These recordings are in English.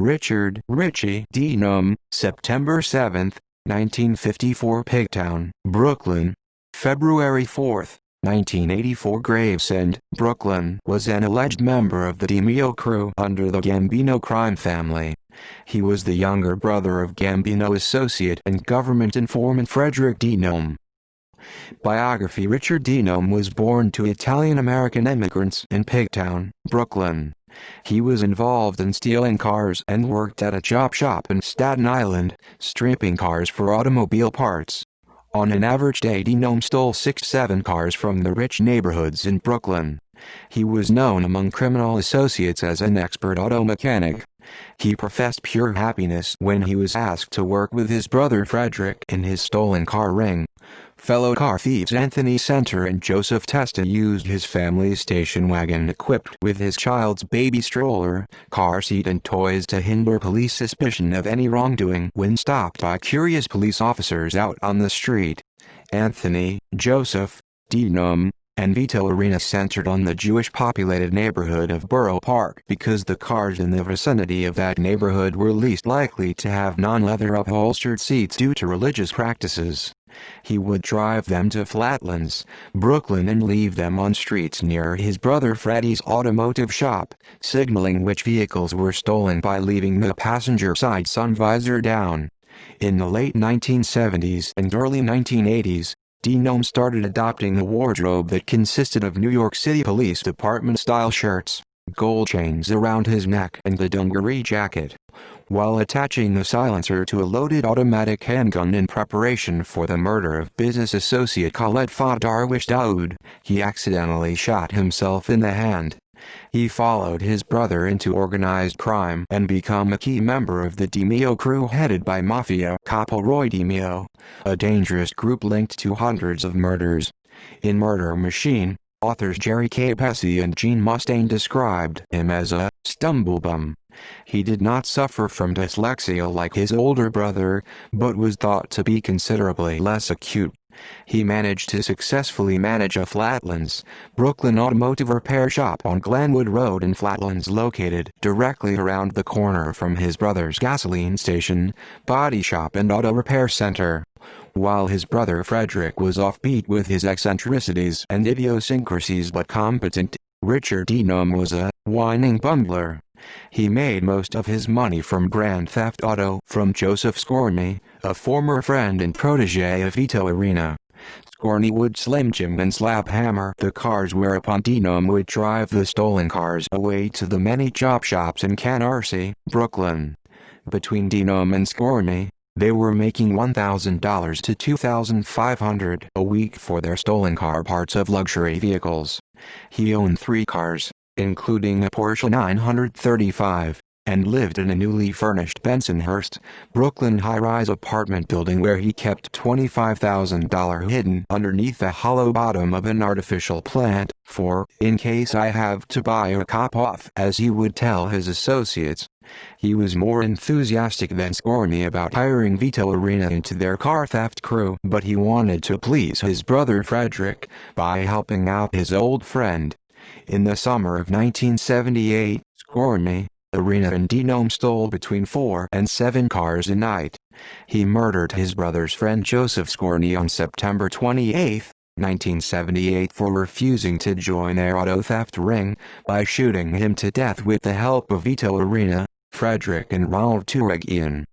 Richard Richie DiNome, September 7, 1954 Pigtown, Brooklyn. February 4, 1984 Gravesend, Brooklyn was an alleged member of the DiMeo crew under the Gambino crime family. He was the younger brother of Gambino associate and government informant Frederick DiNome. Biography: Richard DiNome was born to Italian-American immigrants in Pigtown, Brooklyn. He was involved in stealing cars and worked at a chop shop in Staten Island, stripping cars for automobile parts. On an average day, DiNome stole 6-7 cars from the rich neighborhoods in Brooklyn. He was known among criminal associates as an expert auto mechanic. He professed pure happiness when he was asked to work with his brother Frederick in his stolen car ring. Fellow car thieves Anthony Center and Joseph Testa used his family's station wagon equipped with his child's baby stroller, car seat and toys to hinder police suspicion of any wrongdoing when stopped by curious police officers out on the street. Anthony, Joseph, DiNome, and Vito Arena centered on the Jewish-populated neighborhood of Borough Park because the cars in the vicinity of that neighborhood were least likely to have non-leather upholstered seats due to religious practices. He would drive them to Flatlands, Brooklyn and leave them on streets near his brother Freddie's automotive shop, signaling which vehicles were stolen by leaving the passenger side sun visor down. In the late 1970s and early 1980s, DiNome started adopting a wardrobe that consisted of New York City Police Department-style shirts, gold chains around his neck and a dungaree jacket. While attaching a silencer to a loaded automatic handgun in preparation for the murder of business associate Khaled Darwish Daoud, he accidentally shot himself in the hand. He followed his brother into organized crime and became a key member of the DiMeo crew headed by Mafia Capo Roy DiMeo, a dangerous group linked to hundreds of murders. In Murder Machine, authors Jerry K. Pesci and Gene Mustaine described him as a stumblebum. He did not suffer from dyslexia like his older brother, but was thought to be considerably less acute. He managed to successfully manage a Flatlands, Brooklyn automotive repair shop on Glenwood Road in Flatlands, located directly around the corner from his brother's gasoline station, body shop and auto repair center. While his brother Frederick was offbeat with his eccentricities and idiosyncrasies but competent, Richard DiNome was a whining bumbler. He made most of his money from grand theft auto from Joseph Scorny, a former friend and protege of Vito Arena. Scorny would slim jim and slap hammer the cars, whereupon DiNome would drive the stolen cars away to the many chop shops in Canarsie, Brooklyn. Between DiNome and Scorny, they were making $1,000 to $2,500 a week for their stolen car parts of luxury vehicles. He owned 3 cars, including a Porsche 935, and lived in a newly furnished Bensonhurst, Brooklyn high-rise apartment building where he kept $25,000 hidden underneath the hollow bottom of an artificial plant, for in case I have to buy a cop off, as he would tell his associates. He was more enthusiastic than Scorny about hiring Vito Arena into their car theft crew, but he wanted to please his brother Frederick by helping out his old friend. In the summer of 1978, Scorny, Arena and DiNome stole between 4 and 7 cars a night. He murdered his brother's friend Joseph Scorny on September 28, 1978 for refusing to join their auto theft ring by shooting him to death with the help of Vito Arena, Frederick and Ronald Turagian.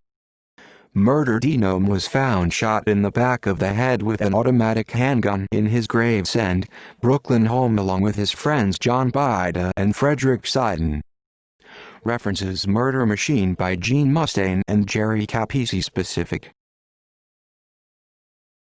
Murder: DiNome was found shot in the back of the head with an automatic handgun in his Gravesend, Brooklyn home along with his friends John Bida and Frederick Seiden. References: Murder Machine by Gene Mustaine and Jerry Capizzi. Specific